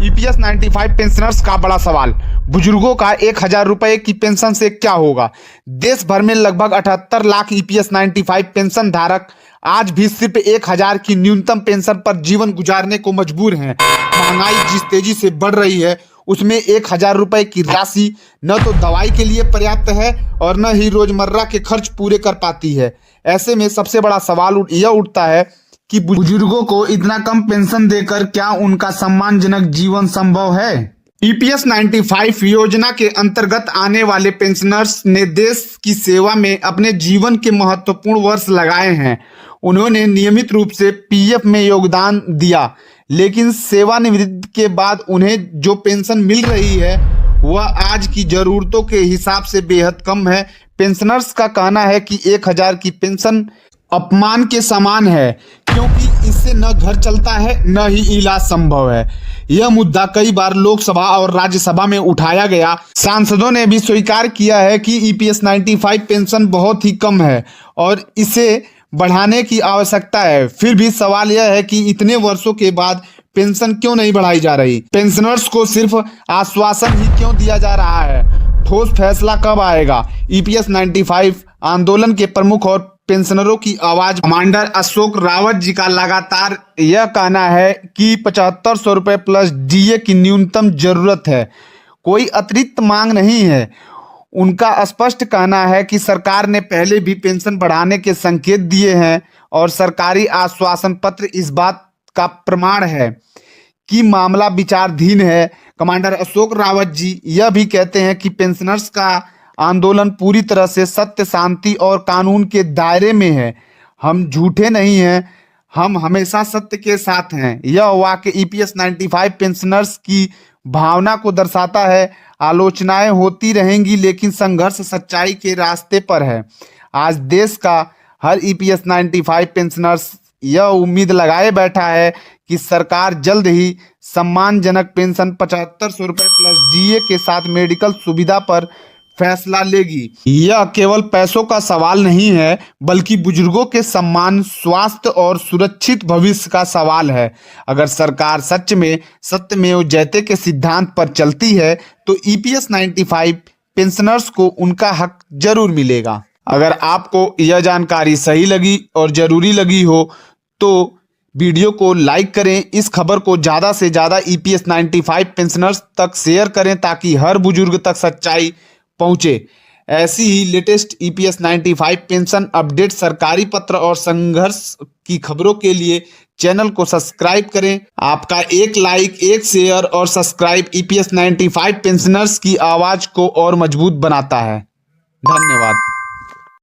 EPS 95 pensioners का बड़ा सवाल। बुजुर्गों का 1000 रुपए की पेंशन से क्या होगा? देश भर में लगभग 78 लाख ईपीएस 95 पेंशन धारक आज भी सिर्फ 1000 की न्यूनतम पेंशन पर जीवन गुजारने को मजबूर हैं। महंगाई जिस तेजी से बढ़ रही है उसमें 1000 रुपए की राशि न तो दवाई के लिए पर्याप्त है और न ही रोजमर्रा के खर्च पूरे कर पाती है। ऐसे में सबसे बड़ा सवाल यह उठता है कि बुजुर्गों को इतना कम पेंशन देकर क्या उनका सम्मानजनक जीवन संभव है? ईपीएस 95 योजना के अंतर्गत आने वाले पेंशनर्स ने देश की सेवा में अपने जीवन के महत्वपूर्ण वर्ष लगाए हैं। उन्होंने नियमित रूप से पीएफ में योगदान दिया, लेकिन सेवानिवृत्ति के बाद उन्हें जो पेंशन मिल रही है वह आज की जरूरतों के हिसाब से बेहद कम है। पेंशनर्स का कहना है कि 1000 की पेंशन अपमान के समान है, क्योंकि इससे न घर चलता है न ही इलाज संभव है। यह मुद्दा कई बार लोकसभा और राज्यसभा में उठाया गया। सांसदों ने भी स्वीकार किया है कि ईपीएस 95 पेंशन बहुत ही कम है और इसे बढ़ाने की आवश्यकता है। फिर भी सवाल यह है कि इतने वर्षों के बाद पेंशन क्यों नहीं बढ़ाई जा रही? पेंशनर्स को सिर्फ आश्वासन ही क्यों दिया जा रहा है? ठोस फैसला कब आएगा? ईपीएस 95 आंदोलन के प्रमुख और पेंशनरों की आवाज कमांडर अशोक रावत जी का लगातार यह कहना है कि 7500 रुपए प्लस डीए की न्यूनतम जरूरत है, कोई अतिरिक्त मांग नहीं है। उनका स्पष्ट कहना है कि सरकार ने पहले भी पेंशन बढ़ाने के संकेत दिए हैं और सरकारी आश्वासन पत्र इस बात का प्रमाण है कि मामला विचाराधीन है। कमांडर अशोक रावत जी यह भी कहते हैं कि पेंशनर्स का आंदोलन पूरी तरह से सत्य, शांति और कानून के दायरे में है। हम झूठे नहीं हैं, हम हमेशा सत्य के साथ हैं। यह वाक्य ईपीएस 95 पेंशनर्स की भावना को दर्शाता है। आलोचनाएं होती रहेंगी, लेकिन संघर्ष सच्चाई के रास्ते पर है। आज देश का हर ईपीएस 95 पेंशनर्स यह उम्मीद लगाए बैठा है कि सरकार जल्द ही सम्मानजनक पेंशन 7500 रुपए प्लस डीए के साथ मेडिकल सुविधा पर फैसला लेगी। यह केवल पैसों का सवाल नहीं है, बल्कि बुजुर्गों के सम्मान, स्वास्थ्य और सुरक्षित भविष्य का सवाल है। अगर सरकार सच में सत्यमेव जयते के सिद्धांत पर चलती है तो ईपीएस 95 पेंशनर्स को उनका हक जरूर मिलेगा। अगर आपको यह जानकारी सही लगी और जरूरी लगी हो तो वीडियो को लाइक करें। इस खबर को ज़्यादा से ज़्यादा ईपीएस 95 पेंशनर्स तक शेयर करें ताकि हर बुजुर्ग तक सच्चाई पहुंचे। ऐसी ही लेटेस्ट ईपीएस 95 पेंशन अपडेट, सरकारी पत्र और संघर्ष की खबरों के लिए चैनल को सब्सक्राइब करें। आपका एक लाइक, एक शेयर और सब्सक्राइब ईपीएस 95 पेंशनर्स की आवाज को और मजबूत बनाता है। धन्यवाद।